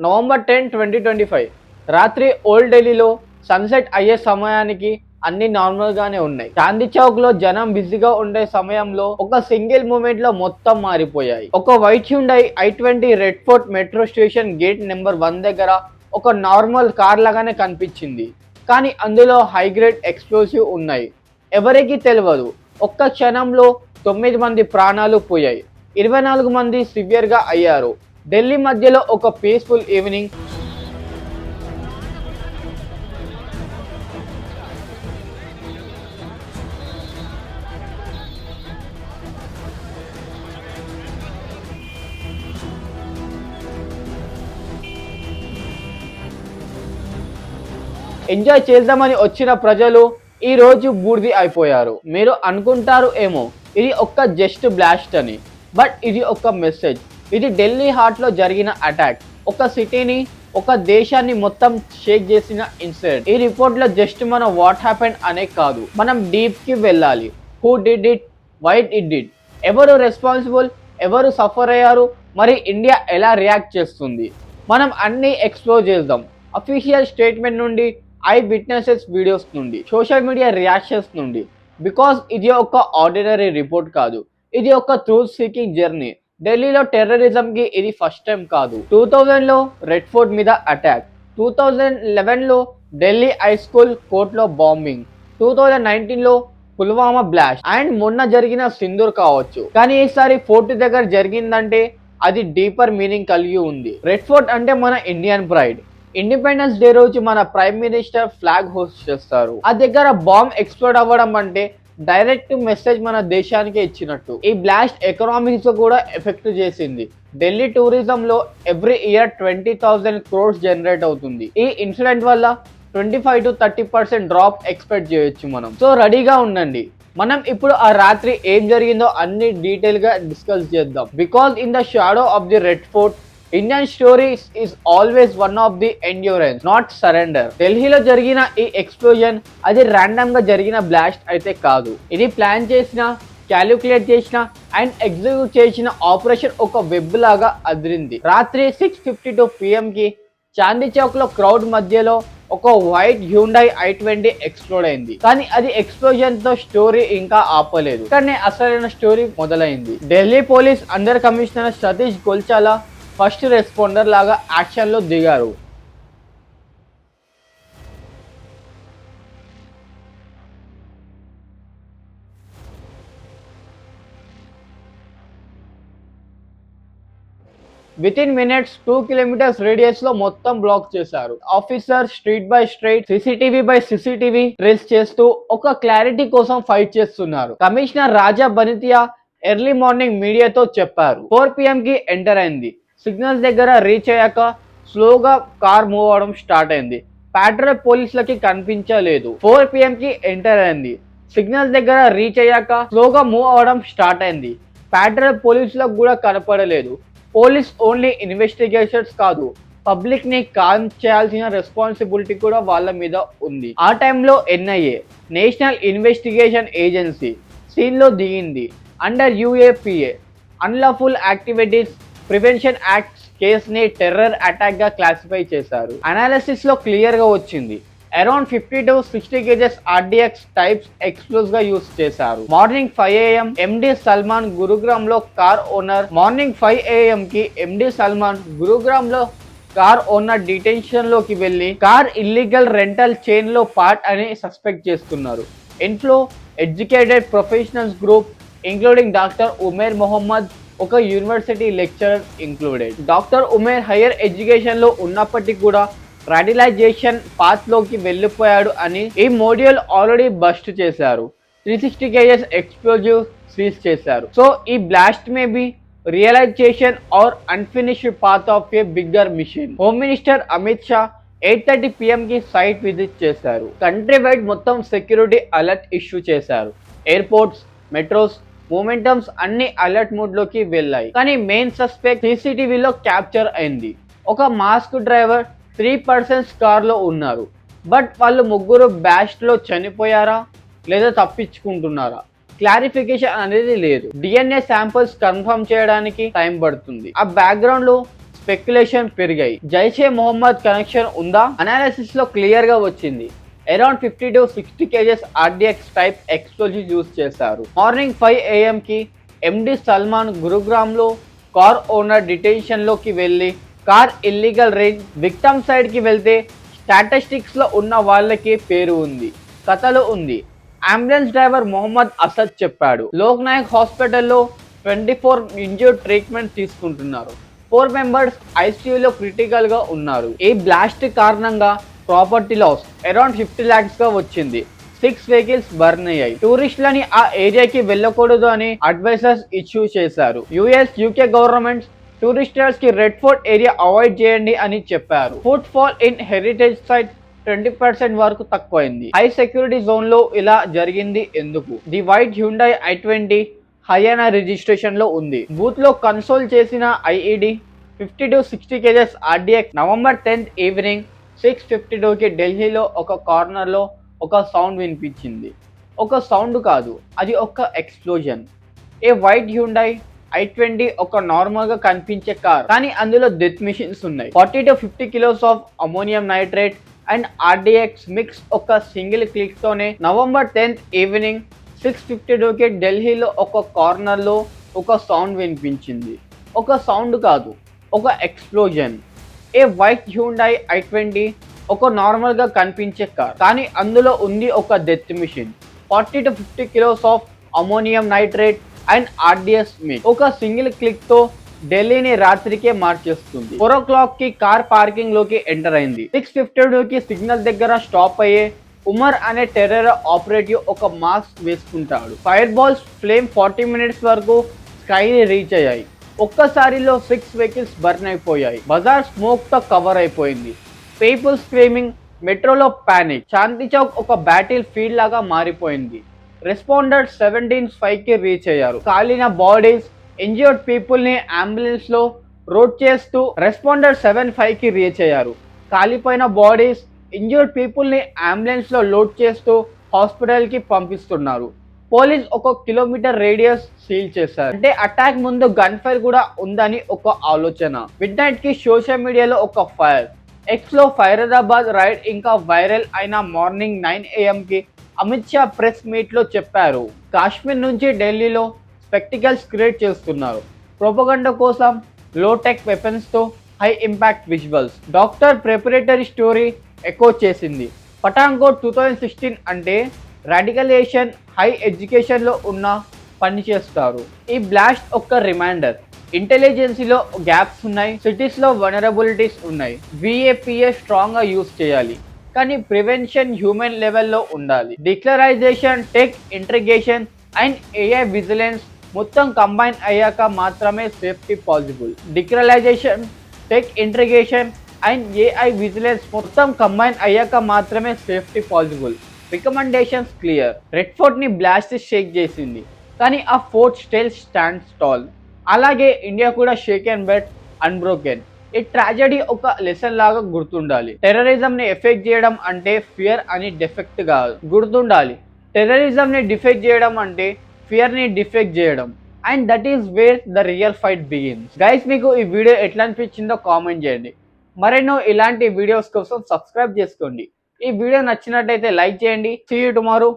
November 10, 2025 రాత్రి old ఢిల్లీలో sunset అయ్యే సమయానికి అన్ని నార్మల్ గానే ఉన్నాయి. చాందీ చౌక్ లో జనం బిజీగా ఉండే సమయంలో ఒక సింగిల్ మూమెంట్ లో మొత్తం మారిపోయాయి. ఒక white Hyundai i20 red fort metro station gate number 1 దగ్గర ఒక నార్మల్ కార్ లాగానే కనిపించింది. కానీ అందులో హై గ్రేడ్ ఎక్స్ప్లోసివ్ ఉన్నాయి. ఎవరికీ తెలియదు. ఒక్క క్షణంలో 9 మంది ప్రాణాలు పోయాయి. 24 మంది సివియర్ గా అయ్యారు. ఢిల్లీ మధ్యలో ఒక పీస్ఫుల్ ఈవినింగ్. ఎంజాయ్ చేద్దామని వచ్చిన ప్రజలు ఈ రోజు బూడిది అయిపోయారు. మీరు అనుకుంటారు ఏమో ఇది ఒక్క జస్ట్ బ్లాస్ట్ అని, బట్ ఇది ఒక మెసేజ్. ఇది ఢిల్లీ హార్ట్ లో జరిగిన అటాక్. ఒక సిటీని, ఒక దేశాన్ని మొత్తం షేక్ చేసిన ఇన్సిడెంట్. ఈ రిపోర్ట్ లో జస్ట్ మనం వాట్ హ్యాపెండ్ అనే కాదు, మనం డీప్ కి వెళ్ళాలి. Who did it, why it did, ఎవరు రెస్పాన్సిబుల్, ఎవరు సఫర్ అయ్యారు, మరి ఇండియా ఎలా రియాక్ట్ చేస్తుంది, మనం అన్ని ఎక్స్ప్లోర్ చేద్దాం. అఫీషియల్ స్టేట్మెంట్ నుండి, ఐ విట్నెసెస్ వీడియోస్ నుండి, సోషల్ మీడియా రియాక్షన్స్ నుండి. బికాస్ ఇది ఒక ఆర్డినరీ రిపోర్ట్ కాదు, ఇది ఒక ట్రూత్ సీకింగ్ జర్నీ. ఢిల్లీలో టెర్రరిజం కి ఇది ఫస్ట్ టైం కాదు. 2000లో రెడ్ ఫోర్ట్ మీద అటాక్, 2011లో ఢిల్లీ హై స్కూల్ కోర్టులో బాంబింగ్, 2019లో పుల్వామా బ్లాస్ట్, అండ్ మొన్న జరిగిన సింధూర్ కావచ్చు. కానీ ఈసారి ఫోర్ట్ దగ్గర జరిగిందంటే అది డీపర్ మీనింగ్ కలిగి ఉంది. రెడ్ ఫోర్ట్ అంటే మన ఇండియన్ ప్రైడ్. ఇండిపెండెన్స్ డే రోజు మన ప్రైమ్ మినిస్టర్ ఫ్లాగ్ హోస్ట్ చేస్తారు. ఆ దగ్గర బాంబ్ ఎక్స్ప్లోడ్ అవ్వడం అంటే డైరెక్ట్ మెసేజ్ మన దేశానికి ఇచ్చినట్టు. ఈ బ్లాస్ట్ ఎకనామిక్స్ కూడా ఎఫెక్ట్ చేసింది. ఢిల్లీ టూరిజం లో ఎవ్రీ ఇయర్ 20,000 crores జనరేట్ అవుతుంది. ఈ ఇన్సిడెంట్ వల్ల 25 to 30% డ్రాప్ ఎక్స్పెక్ట్ చేయొచ్చు మనం. సో రెడీగా ఉండండి. మనం ఇప్పుడు ఆ రాత్రి ఏం జరిగిందో అన్ని డీటెయిల్ గా డిస్కస్ చేద్దాం. Because in the shadow of the red fort, Indian stories is always one of the endurance, not surrender. ఢిల్లీలో జరిగిన ఈ ఎక్స్ప్లోజన్ అది ర్యాండమ్ గా జరిగిన బ్లాస్ట్ అయితే కాదు. ఇది ప్లాన్ చేసిన, క్యాలిక్యులేట్ చేసిన అండ్ ఎగ్జిక్యూట్ చేసిన ఆపరేషన్. ఒక వెబ్ లాగా అదిరింది. రాత్రి 6:52 PM కి చాందీ చౌక్ లో క్రౌడ్ మధ్యలో ఒక వైట్ హ్యూండై i20 ఎక్స్ప్లోడ్ అయింది. కానీ అది ఎక్స్ప్లోజన్ తో స్టోరీ ఇంకా ఆపలేదు. కానీ అసలైన స్టోరీ మొదలైంది. Delhi police under commissioner Satish గోల్చాలా ఫస్ట్ రెస్పాండర్ లాగా యాక్షన్ లో దిగారు. Within minutes 2 kilometers radius లో మొత్తం బ్లాక్ చేశారు. Officer street by street, CCTV by CCTV trace చేస్తూ ఒక క్లారిటీ కోసం ఫైట్ చేస్తున్నారు. Commissioner Raja Banithia early morning మీడియాతో చెప్పారు 4 PM కి ఎంటర్ అయింది. సిగ్నల్స్ దగ్గర రీచ్ అయ్యాక స్లోగా కార్ మూవ్ అవడం స్టార్ట్ అయింది. పెట్రోల్ పోలీసులకి కనిపించలేదు. 4 PM కి ఎంటర్ అయింది. సిగ్నల్స్ దగ్గర రీచ్ అయ్యాక స్లోగా మూవ్ అవడం స్టార్ట్ అయింది. పెట్రోల్ పోలీసులకు కూడా కనపడలేదు. పోలీస్ ఓన్లీ ఇన్వెస్టిగేషన్స్ కాదు, పబ్లిక్ ని కాల్ చేయాల్సిన రెస్పాన్సిబిలిటీ కూడా వాళ్ళ మీద ఉంది. ఆ టైంలో NIA, national investigation agency scene లో దిగింది. Under UAPA, unlawful activities prevention act కేసుని టెర్రర్ అటాక్ గా క్లాసిఫై చేశారు. అనాలిసిస్ లో క్లియర్ గా వచ్చింది. Around 50 to 60 kgs RDX types explosive గా యూస్ చేశారు. Morning 5 AM MD Salman Gurugram లో కార్ ఓనర్. మార్నింగ్ 5 AM కి MD సల్మాన్ గురుగ్రామ్ లో కార్ ఓనర్ డిటెన్షన్ లోకి వెళ్లి కార్ ఇల్లీగల్ రెంటల్ చైన్ లో పార్ట్ అని సస్పెక్ట్ చేస్తున్నారు. Inflow educated professionals group including doctor Umer Mohammad, ఒక university lecturer included. Doctor Umer higher education లో ఉన్నప్పటికీ కూడా రాడిలైజేషన్ పాత్ లోకి వెళ్ళిపోయాడు అని ఈ మోడ్యూల్ ఆల్రెడీ బస్ట్ చేశారు. 360 kgs ఎక్స్ప్లోజివ్ సీజ్ చేశారు. సో ఈ blast may be realization or unfinished path of a bigger mission. Home minister Amit Shah 8:30 PM కి సైట్ విజిట్ చేశారు. కంట్రీ వైడ్ మొత్తం సెక్యూరిటీ అలర్ట్ ఇష్యూ చేశారు. ఎయిర్పోర్ట్స్, మెట్రోస్, మూమెంటమ్స్ అన్ని alert mode లోకి వెళ్ళాయి. కానీ మెయిన్ సస్పెక్ట్ సీసీటీవీలో క్యాప్చర్ అయింది. ఒక మాస్క్ డ్రైవర్ 3 persons కార్ లో ఉన్నారు. బట్ వాళ్ళు ముగ్గురు బ్లాస్ట్ లో చనిపోయారా లేదా తప్పించుకుంటున్నారా క్లారిఫికేషన్ అనేది లేదు. DNA శాంపిల్స్ కన్ఫర్మ్ చేయడానికి టైం పడుతుంది. ఆ బ్యాక్గ్రౌండ్ లో స్పెక్యులేషన్ పెరిగాయి. జైషే మొహమ్మద్ కనెక్షన్ ఉందా? అనాలిసిస్ లో క్లియర్ గా వచ్చింది. Around 50 to 60 kgs RDX type explosive use చేశారు. మార్నింగ్ 5 AM కి ఎండి సల్మాన్ గురుగ్రామ్ లో కార్ ఓనర్ డిటెన్షన్ లోకి వెళ్లి car illegal range victim side కి వెళ్తే స్టాటిస్టిక్స్ లో ఉన్న వాళ్ళకి పేరు ఉంది, కథలు ఉంది. అంబులెన్స్ డ్రైవర్ మొహమ్మద్ అసద్ చెప్పాడు. లోక్ నాయక్ హాస్పిటల్లో 24 ఇంజ్యూర్డ్ ట్రీట్మెంట్ తీసుకుంటున్నారు. 4 మెంబర్స్ ఐసీయూలో క్రిటికల్ గా ఉన్నారు. ఈ బ్లాస్ట్ కారణంగా ప్రాపర్టీ లాస్ అరౌండ్ 50 lakhs గా వచ్చింది. 6 వెహికల్స్ బర్న్ అయ్యాయి. టూరిస్టులని ఆ ఏరియాకి వెళ్ళకూడదు అని అడ్వైజర్స్ ఇష్యూ చేశారు. యూకే గవర్నమెంట్స్ టూరిస్టర్స్ కి రెడ్ ఫోర్ట్ ఏరియా అవాయిడ్ చేయండి అని చెప్పారు. Foot fall in heritage site 20% వరకు తక్కువైంది. హై సెక్యూరిటీ జోన్ లో ఇలా జరిగింది ఎందుకు? The white Hyundai i20 Haryana registration లో ఉంది. బూత్ లో కన్సోల్ చేసిన IED 50 to 60 kgs RDX. November 10th evening 6:52 కి ఢిల్లీలో ఒక కార్నర్ లో ఒక సౌండ్ వినిపించింది. ఒక సౌండ్ కాదు, అది ఒక ఎక్స్ప్లోజన్. ఏ వైట్ హ్యుండై i20 ఒక నార్మల్ గా కనిపించే కార్, కానీ అందులో డెత్ మిషన్స్ ఉన్నాయి. 40 to 50 kilos of ammonium nitrate and RDX mix ఒక సింగిల్ క్లిక్ తోనే నవంబర్ 10th ఈవినింగ్ 6:52 కి ఢిల్లీలో ఒక కార్నర్ లో ఒక సౌండ్ వినిపించింది. ఒక సౌండ్ కాదు, ఒక ఎక్స్ప్లోజన్. ఏ వైట్ హ్యుండై i20 ఒక నార్మల్ గా కనిపించే కార్, కానీ అందులో ఉంది ఒక death mission. 40 to 50 kilos of ammonium nitrate and RDX mix ఒక సింగిల్ క్లిక్ తో ఢిల్లీని రాత్రికే మార్చేస్తుంది. 4 o'clock కి కార్ పార్కింగ్ లోకి ఎంటర్ అయింది. 6:52 కి సిగ్నల్ దగ్గర స్టాప్ అయ్యే ఉమర్ అనే టెర్రర్ ఆపరేటివ్ ఒక మాస్క్ వేసుకుంటాడు. ఫైర్ బాల్స్ ఫ్లేమ్ 40 minutes వరకు స్కైని రీచ్ అయ్యాయి. ఒక్కసారిలో 6 వెహికల్స్ బర్న్ అయిపోయాయి. బజార్ స్మోక్ తో కవర్ అయిపోయింది. పీపుల్ స్క్రీమింగ్, మెట్రోలో పానిక్. శాంతి చౌక్ ఒక బ్యాటిల్ ఫీల్డ్ లాగా మారిపోయింది. రెస్పాండర్ 17:05 కి రీచ్ అయ్యారు. కాలిన బాడీస్, ఇంజ్యూర్డ్ పీపుల్ ని అంబులెన్స్ లో రోడ్ చేస్తూ రెస్పాండర్ 7:05 కి రీచ్ అయ్యారు. కాలిపోయిన బాడీస్, ఇంజ్యూర్డ్ పీపుల్ ని అంబులెన్స్ లో లోడ్ చేస్తూ హాస్పిటల్ కి పంపిస్తున్నారు. పోలీస్ 1 kilometer రేడియస్ సీల్ చేశారు. అంటే అటాక్ ముందు గన్ ఫైర్ కూడా ఉందని ఒక ఆలోచన. మిడ్ నైట్ కి సోషల్ మీడియాలో ఒక ఫైర్. ఎక్స్ లో ఫైరాబాద్ రైడ్ ఇంకా వైరల్ అయిన మార్నింగ్ 9 AM కి అమిత్ షా ప్రెస్ మీట్ లో చెప్పారు. కాశ్మీర్ నుంచి ఢిల్లీలో స్పెక్టికల్స్ క్రియేట్ చేస్తున్నారు. ప్రొపగండా కోసం లో టెక్ వెపన్స్ తో high impact visuals. Doctor preparatory story echo చేసింది. పఠాన్కోట్ 2016 అంటే రాడికలైజేషన్ హై ఎడ్యుకేషన్ లో ఉన్న పని చేస్తారు. ఈ బ్లాస్ట్ ఒక్క రిమైండర్. ఇంటెలిజెన్సీలో గ్యాప్స్ ఉన్నాయి, సిటీస్ లో వనరబిలిటీస్ ఉన్నాయి. విఏపిఎస్ స్ట్రాంగ్ గా యూజ్ చేయాలి, కానీ ప్రివెన్షన్ హ్యూమన్ లెవెల్లో ఉండాలి. Deradicalisation, tech integration and AI vigilance మొత్తం కంబైన్ అయ్యాక మాత్రమే safety possible. Deradicalisation, tech integration and AI vigilance మొత్తం కంబైన్ అయ్యాక మాత్రమే safety possible. Recommendations clear. Red Fort ని బ్లాస్ట్ షేక్ చేసింది, కానీ ఆ ఫోర్ట్ స్టిల్ స్టాండ్స్ టాల్. అలాగే ఇండియా కూడా షేక్ అండ్ బట్ అన్బ్రోకెన్. ఈ ట్రాజెడీ ఒక లెసన్ లాగా గుర్తుండాలి. టెర్రరిజం ని ఎఫెక్ట్ చేయడం అంటే ఫియర్ అని డెఫెక్ట్ కాదు, గుర్తుండాలి. టెర్రరిజం ని డిఫెక్ట్ చేయడం అంటే ఫియర్ ని డిఫెక్ట్ చేయడం. And that is where the real fight begins. Guys, మీకు ఈ వీడియో ఎట్లా అనిపించిందో కామెంట్ చేయండి. మరెన్నో ఇలాంటి వీడియోస్ కోసం సబ్స్క్రైబ్ చేసుకోండి. ఈ వీడియో నచ్చినట్టయితే లైక్ చేయండి. See you tomorrow.